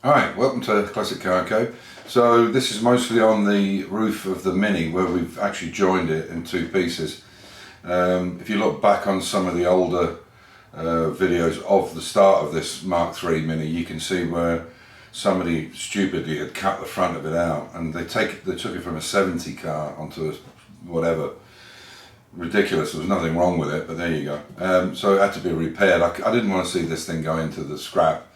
Hi, welcome to Classic Car Co. So this is mostly on the roof of the Mini where we've actually joined it in two pieces. If you look back on some of the older videos of the start of this Mark III Mini, you can see where somebody stupidly had cut the front of it out, and they took it from a 70 car onto a whatever. Ridiculous. There was nothing wrong with it, but there you go. So it had to be repaired. I didn't want to see this thing go into the scrap.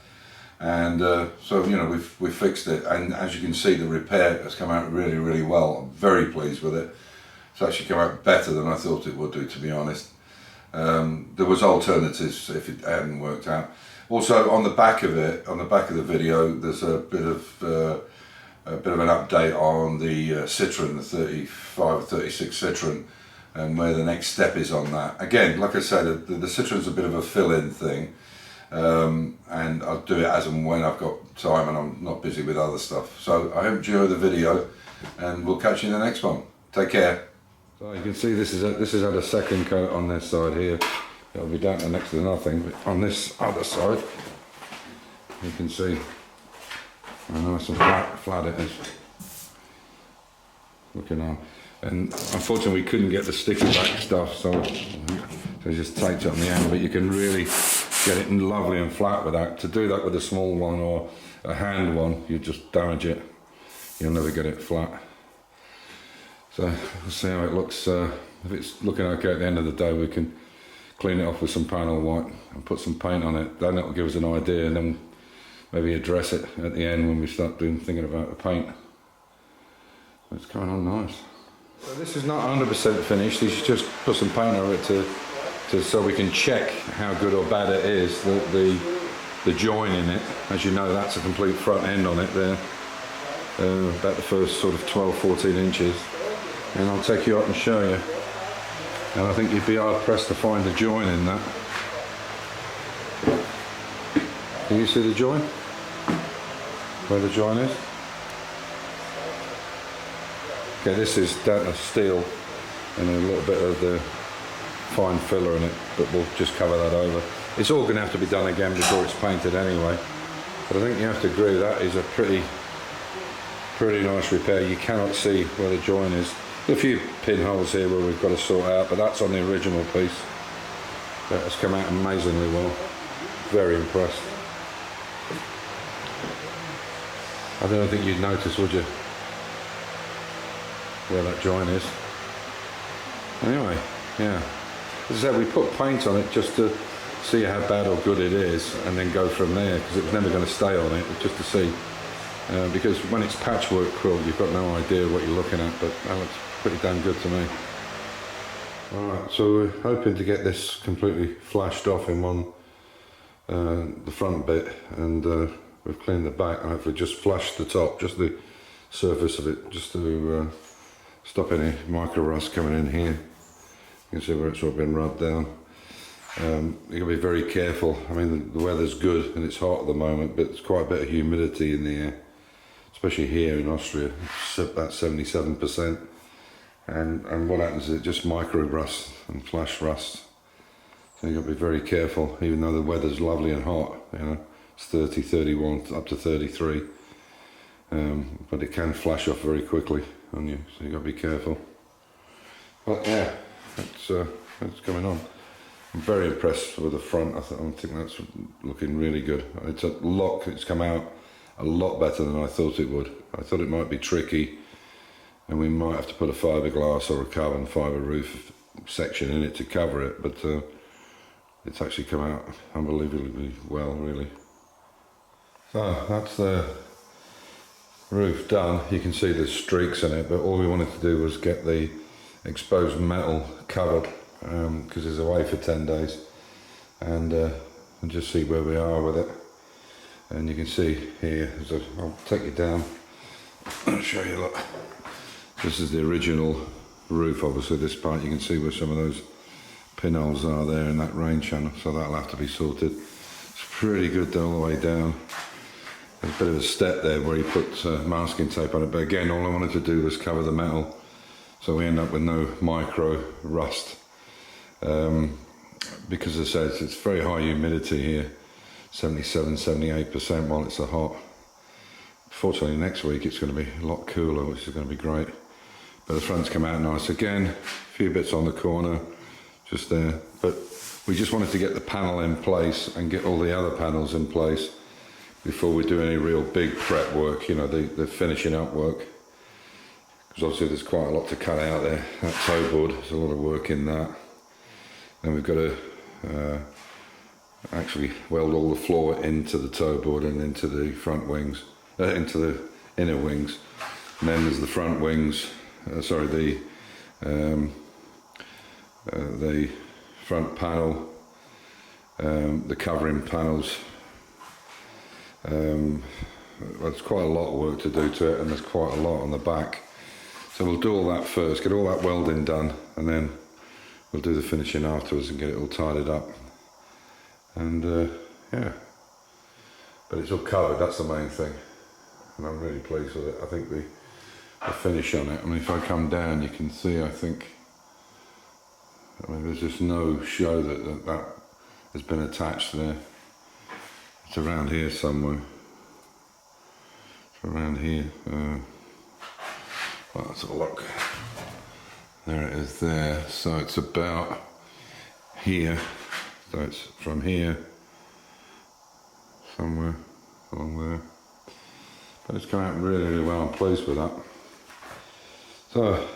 And so, you know, we've fixed it, and as you can see, the repair has come out really well. I'm very pleased with it. It's actually come out better than I thought it would do, to be honest. There was alternatives if it hadn't worked out. Also, on the back of it, on the back of the video, there's a bit of an update on the Citroen, the 35 or 36 Citroen, and where the next step is on that. Again, like I said, the Citroen's a bit of a fill-in thing. And I'll do it as and when I've got time and I'm not busy with other stuff. So I hope you enjoy the video, and we'll catch you in the next one. Take care. So you can see this is had a second coat on this side here. It'll be down to next to nothing, but on this other side you can see how nice and flat it is. Looking on. And unfortunately we couldn't get the sticky back stuff, so I just taped it on the end, but you can really get it lovely and flat with that. To do that with a small one or a hand one, you just damage it. You'll never get it flat. So we'll see how it looks. If it's looking okay at the end of the day, we can clean it off with some panel white and put some paint on it. Then it'll give us an idea, and then maybe address it at the end when we start thinking about the paint. It's coming on nice. So this is not 100% finished. You should just put some paint over it so we can check how good or bad it is. The join in it, as you know, that's a complete front end on it there, about the first sort of 12-14 inches, and I'll take you up and show you, and I think you'd be hard pressed to find a join in that. Can you see the join? Where the join is? Okay, this is down to steel and a little bit of the fine filler in it, but we'll just cover that over. It's all going to have to be done again before it's painted anyway, but I think you have to agree that is a pretty nice repair. You cannot see where the join is. A few pinholes here where we've got to sort out, but that's on the original piece. That has come out amazingly well. Very impressed. I don't think you'd notice, would you, where that join is? Anyway, yeah. As I said, we put paint on it just to see how bad or good it is, and then go from there, because it's never going to stay on it, just to see. Because when it's patchwork quilt, you've got no idea what you're looking at, but that looks pretty damn good to me. Alright, so we're hoping to get this completely flashed off in the front bit, and we've cleaned the back, and hopefully just flashed the top, just the surface of it, just to stop any micro rust coming in here. You can see where it's all been rubbed down. You've got to be very careful. I mean, the weather's good and it's hot at the moment, but there's quite a bit of humidity in the air, especially here in Austria. It's about 77%. And what happens is it just micro rusts and flash rusts. So you've got to be very careful, even though the weather's lovely and hot. You know, it's 30, 31, up to 33. But it can flash off very quickly on you, so you've got to be careful. But yeah, it's coming on. I'm very impressed with the front. I think that's looking really good. It's come out a lot better than I thought it would. I thought it might be tricky, and we might have to put a fiberglass or a carbon fibre roof section in it to cover it, but it's actually come out unbelievably well, really. So that's the roof done. You can see there's streaks in it, but all we wanted to do was get the exposed metal covered, because it's away for 10 days, and just see where we are with it. And you can see here, I'll take you down, I'll show you, look, this is the original roof. Obviously this part, you can see where some of those pinholes are there in that rain channel, so that'll have to be sorted. It's pretty good all the way down. There's a bit of a step there where you put masking tape on it, but again, all I wanted to do was cover the metal, so we end up with no micro rust. Because as I said, it's very high humidity here, 77-78% while it's so hot. Fortunately next week it's going to be a lot cooler, which is going to be great. But the front's come out nice again, a few bits on the corner, just there. But we just wanted to get the panel in place and get all the other panels in place before we do any real big prep work, you know, the finishing up work. Because obviously there's quite a lot to cut out there. That toe board, there's a lot of work in that. Then we've got to actually weld all the floor into the toe board and into the front wings, into the inner wings. And then there's the front wings, the front panel, the covering panels. There's quite a lot of work to do to it, and there's quite a lot on the back. So we'll do all that first, get all that welding done, and then we'll do the finishing afterwards and get it all tidied up. And yeah, but it's all covered, that's the main thing. And I'm really pleased with it. I think the finish on it, I mean, if I come down you can see, I mean, there's just no show that has been attached there. It's around here somewhere. It's around here. Well, let's have a look. There it is there. So it's about here. So it's from here, somewhere along there. But it's come out really, really well. I'm pleased with that. So,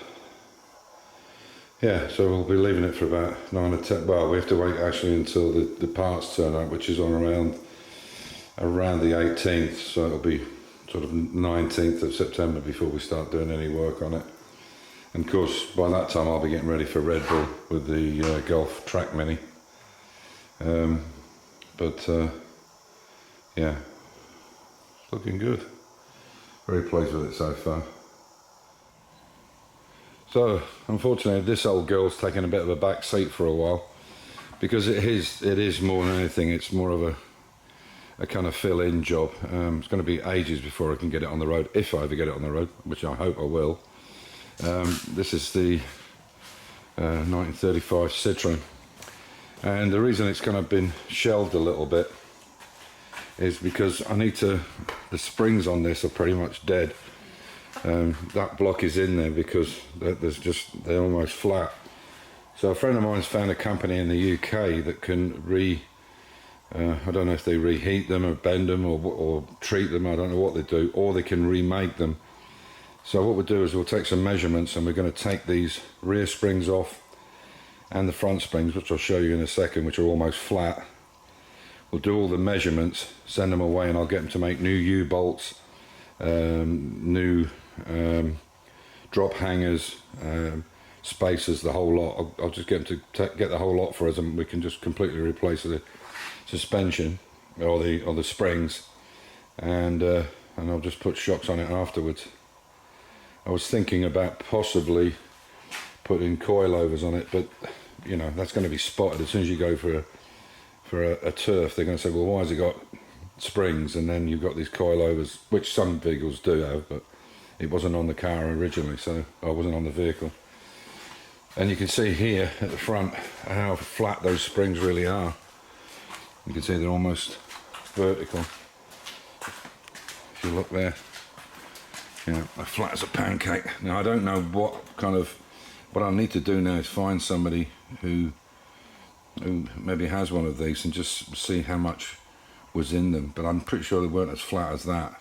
yeah, so we'll be leaving it for about 9 or 10. Well, we have to wait actually until the parts turn up, which is on around the 18th. So it'll be sort of 19th of September before we start doing any work on it. And of course, by that time I'll be getting ready for Red Bull with the Golf Track Mini. Yeah, it's looking good. Very pleased with it so far. So, unfortunately, this old girl's taken a bit of a back seat for a while, because it is more than anything, it's more of a kind of fill-in job. It's going to be ages before I can get it on the road, if I ever get it on the road, which I hope I will. This is the 1935 Citroen, and the reason it's kind of been shelved a little bit is because the springs on this are pretty much dead. That block is in there because they're almost flat. So a friend of mine's found a company in the UK that can I don't know if they reheat them or bend them or treat them, I don't know what they do, or they can remake them. So what we'll do is we'll take some measurements, and we're going to take these rear springs off and the front springs, which I'll show you in a second, which are almost flat. We'll do all the measurements, send them away, and I'll get them to make new U-bolts, new drop hangers, spacers, the whole lot. I'll just get them to get the whole lot for us, and we can just completely replace the suspension or the springs, and I'll just put shocks on it afterwards. I was thinking about possibly putting coilovers on it, but you know, that's going to be spotted as soon as you go for a turf. They're going to say, well, why has it got springs? And then you've got these coilovers, which some vehicles do have, but it wasn't on the car originally, so I wasn't on the vehicle. And you can see here at the front how flat those springs really are. You can see they're almost vertical. If you look there, yeah, they're flat as a pancake. Now I don't know what I need to do now is find somebody who maybe has one of these and just see how much was in them, but I'm pretty sure they weren't as flat as that.